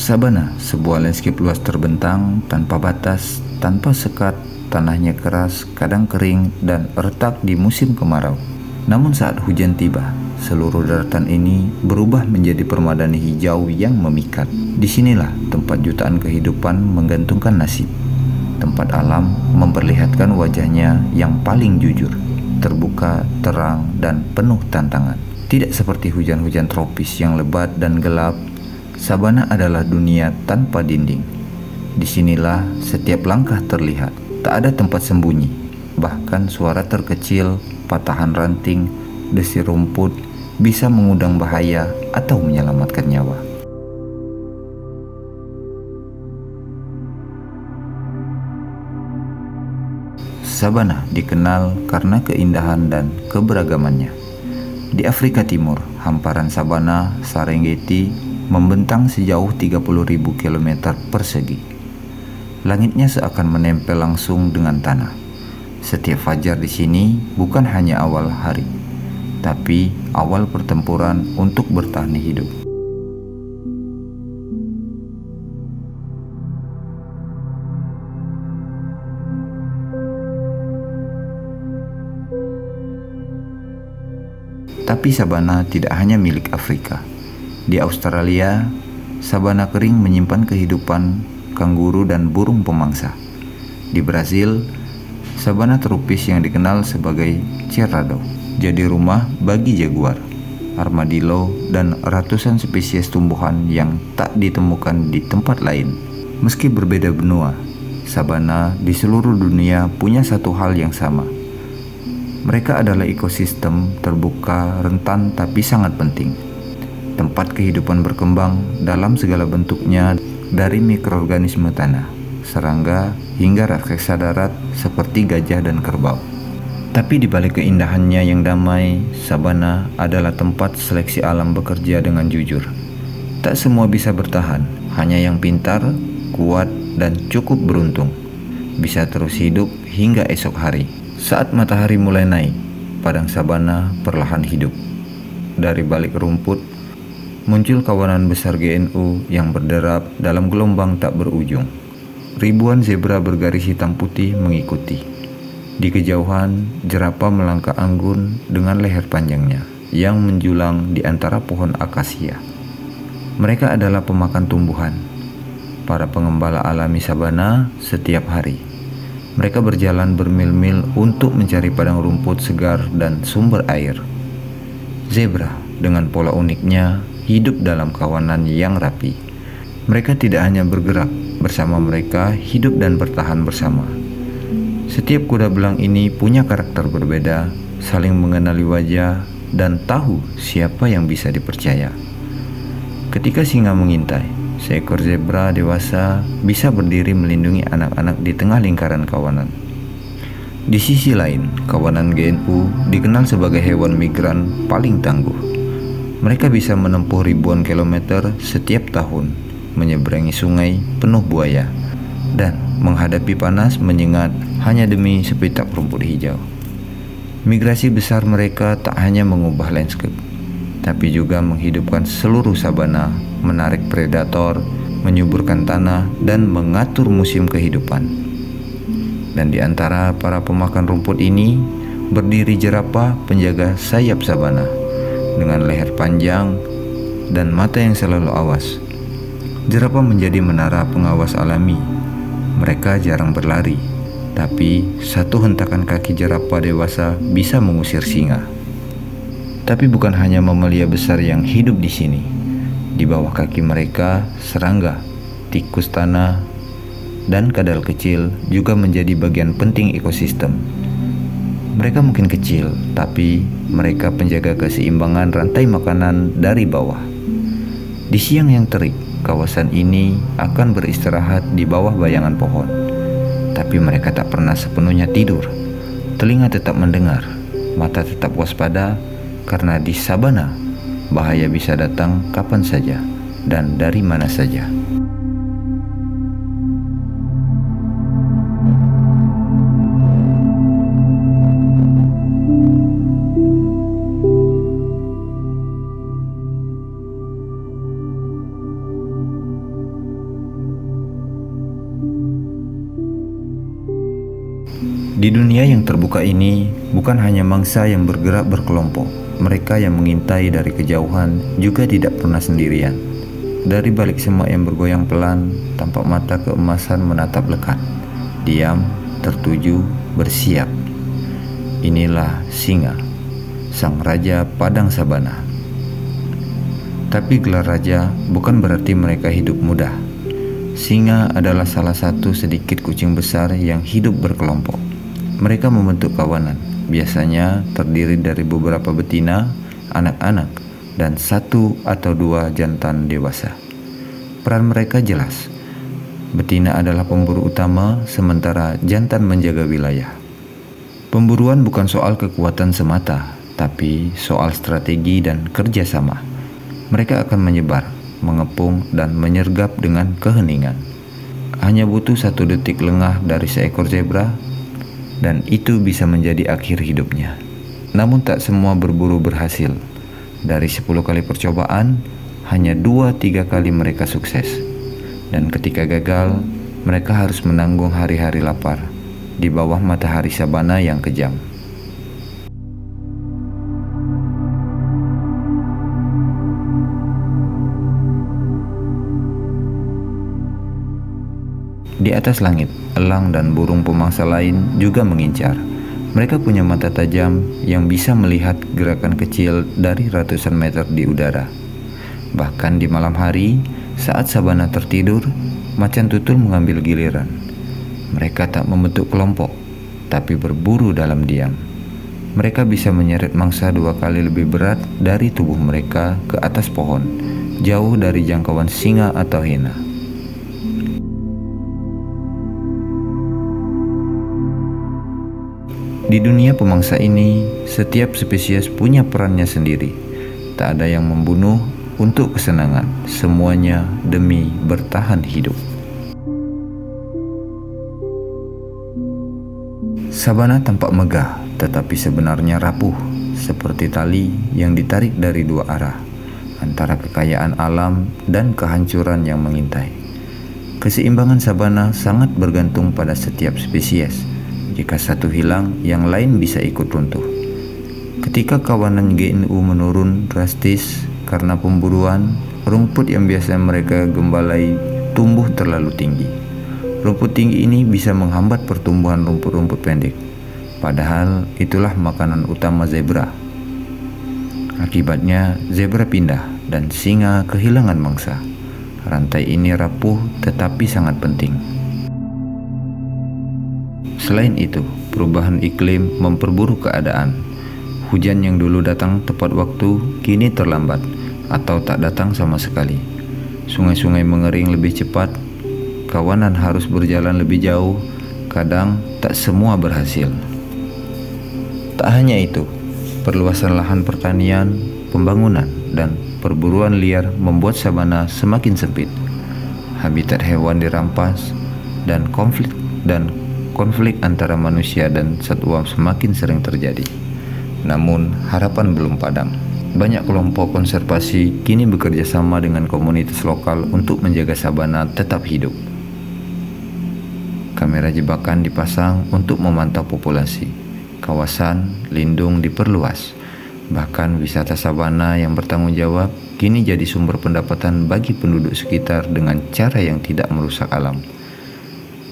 Sabana, sebuah landscape luas terbentang, tanpa batas, tanpa sekat, tanahnya keras, kadang kering, dan retak di musim kemarau. Namun saat hujan tiba, seluruh daratan ini berubah menjadi permadani hijau yang memikat. Disinilah tempat jutaan kehidupan menggantungkan nasib. Tempat alam memperlihatkan wajahnya yang paling jujur, terbuka, terang, dan penuh tantangan. Tidak seperti hujan-hujan tropis yang lebat dan gelap, sabana adalah dunia tanpa dinding. Disinilah setiap langkah terlihat, tak ada tempat sembunyi. Bahkan suara terkecil, patahan ranting, desir rumput bisa mengundang bahaya atau menyelamatkan nyawa. Sabana dikenal karena keindahan dan keberagamannya. Di Afrika Timur, hamparan sabana Serengeti membentang sejauh 30.000 km persegi. Langitnya seakan menempel langsung dengan tanah. Setiap fajar di sini bukan hanya awal hari, tapi awal pertempuran untuk bertahan hidup. Tapi sabana tidak hanya milik Afrika. Di Australia, sabana kering menyimpan kehidupan kanguru dan burung pemangsa. Di Brasil, sabana tropis yang dikenal sebagai cerrado jadi rumah bagi jaguar, armadillo, dan ratusan spesies tumbuhan yang tak ditemukan di tempat lain. Meski berbeda benua, sabana di seluruh dunia punya satu hal yang sama. Mereka adalah ekosistem terbuka, rentan, tapi sangat penting. Tempat kehidupan berkembang dalam segala bentuknya, dari mikroorganisme tanah, serangga, hingga raksasa darat seperti gajah dan kerbau. Tapi di balik keindahannya yang damai, sabana adalah tempat seleksi alam bekerja dengan jujur. Tak semua bisa bertahan, hanya yang pintar, kuat, dan cukup beruntung bisa terus hidup hingga esok hari. Saat matahari mulai naik, padang sabana perlahan hidup. Dari balik rumput, muncul kawanan besar GNU yang berderap dalam gelombang tak berujung. Ribuan zebra bergaris hitam putih mengikuti. Di kejauhan, jerapah melangkah anggun dengan leher panjangnya yang menjulang di antara pohon akasia. Mereka adalah pemakan tumbuhan, para pengembala alami sabana setiap hari. Mereka berjalan bermil-mil untuk mencari padang rumput segar dan sumber air. Zebra dengan pola uniknya hidup dalam kawanan yang rapi. Mereka tidak hanya bergerak bersama, mereka hidup dan bertahan bersama. Setiap kuda belang ini punya karakter berbeda, saling mengenali wajah, dan tahu siapa yang bisa dipercaya. Ketika singa mengintai, seekor zebra dewasa bisa berdiri melindungi anak-anak di tengah lingkaran kawanan. Di sisi lain, kawanan GNU dikenal sebagai hewan migran paling tangguh. Mereka bisa menempuh ribuan kilometer setiap tahun, menyeberangi sungai penuh buaya, dan menghadapi panas menyengat hanya demi sepitak rumput hijau. Migrasi besar mereka tak hanya mengubah landscape, tapi juga menghidupkan seluruh sabana, menarik predator, menyuburkan tanah, dan mengatur musim kehidupan. Dan di antara para pemakan rumput ini, berdiri jerapah penjaga sayap sabana, dengan leher panjang dan mata yang selalu awas. Jerapah menjadi menara pengawas alami. Mereka jarang berlari, tapi satu hentakan kaki jerapah dewasa bisa mengusir singa. Tapi bukan hanya mamalia besar yang hidup di sini. Di bawah kaki mereka, serangga, tikus tanah, dan kadal kecil juga menjadi bagian penting ekosistem. Mereka mungkin kecil, tapi mereka penjaga keseimbangan rantai makanan dari bawah. Di siang yang terik, kawasan ini akan beristirahat di bawah bayangan pohon. Tapi mereka tak pernah sepenuhnya tidur. Telinga tetap mendengar, mata tetap waspada, karena di sabana bahaya bisa datang kapan saja dan dari mana saja. Di dunia yang terbuka ini, bukan hanya mangsa yang bergerak berkelompok, mereka yang mengintai dari kejauhan juga tidak pernah sendirian. Dari balik semak yang bergoyang pelan, tampak mata keemasan menatap lekat, diam, tertuju, bersiap. Inilah singa, sang raja padang sabana. Tapi gelar raja bukan berarti mereka hidup mudah. Singa adalah salah satu sedikit kucing besar yang hidup berkelompok. Mereka membentuk kawanan, biasanya terdiri dari beberapa betina, anak-anak, dan 1 atau 2 jantan dewasa. Peran mereka jelas. Betina adalah pemburu utama, sementara jantan menjaga wilayah. Pemburuan bukan soal kekuatan semata, tapi soal strategi dan kerjasama. Mereka akan menyebar, mengepung, dan menyergap dengan keheningan. Hanya butuh 1 detik lengah dari seekor zebra, dan itu bisa menjadi akhir hidupnya. Namun tak semua berburu berhasil. Dari 10 kali percobaan, hanya 2-3 kali mereka sukses. Dan ketika gagal, mereka harus menanggung hari-hari lapar di bawah matahari sabana yang kejam. Di atas langit, elang dan burung pemangsa lain juga mengincar. Mereka punya mata tajam yang bisa melihat gerakan kecil dari ratusan meter di udara. Bahkan di malam hari, saat sabana tertidur, macan tutul mengambil giliran. Mereka tak membentuk kelompok, tapi berburu dalam diam. Mereka bisa menyeret mangsa 2 kali lebih berat dari tubuh mereka ke atas pohon, jauh dari jangkauan singa atau hina. Di dunia pemangsa ini, setiap spesies punya perannya sendiri. Tak ada yang membunuh untuk kesenangan, semuanya demi bertahan hidup. Sabana tampak megah, tetapi sebenarnya rapuh, seperti tali yang ditarik dari 2 arah, antara kekayaan alam dan kehancuran yang mengintai. Keseimbangan sabana sangat bergantung pada setiap spesies. Jika satu hilang, yang lain bisa ikut runtuh. Ketika kawanan GNU menurun drastis karena pemburuan, rumput yang biasa mereka gembalai tumbuh terlalu tinggi. Rumput tinggi ini bisa menghambat pertumbuhan rumput-rumput pendek. Padahal itulah makanan utama zebra. Akibatnya, zebra pindah dan singa kehilangan mangsa. Rantai ini rapuh tetapi sangat penting. Selain itu, perubahan iklim memperburuk keadaan. Hujan yang dulu datang tepat waktu, kini terlambat atau tak datang sama sekali. Sungai-sungai mengering lebih cepat, kawanan harus berjalan lebih jauh, kadang tak semua berhasil. Tak hanya itu, perluasan lahan pertanian, pembangunan, dan perburuan liar membuat sabana semakin sempit. Habitat hewan dirampas, dan konflik antara manusia dan satwa semakin sering terjadi. Namun, harapan belum padam. Banyak kelompok konservasi kini bekerja sama dengan komunitas lokal untuk menjaga sabana tetap hidup. Kamera jebakan dipasang untuk memantau populasi. Kawasan lindung diperluas. Bahkan wisata sabana yang bertanggung jawab kini jadi sumber pendapatan bagi penduduk sekitar dengan cara yang tidak merusak alam.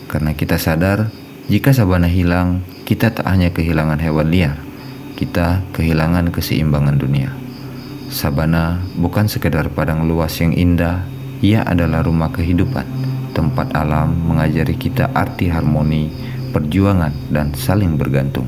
Karena kita sadar, jika sabana hilang, kita tak hanya kehilangan hewan liar, kita kehilangan keseimbangan dunia. Sabana bukan sekedar padang luas yang indah, ia adalah rumah kehidupan, tempat alam mengajari kita arti harmoni, perjuangan, dan saling bergantung.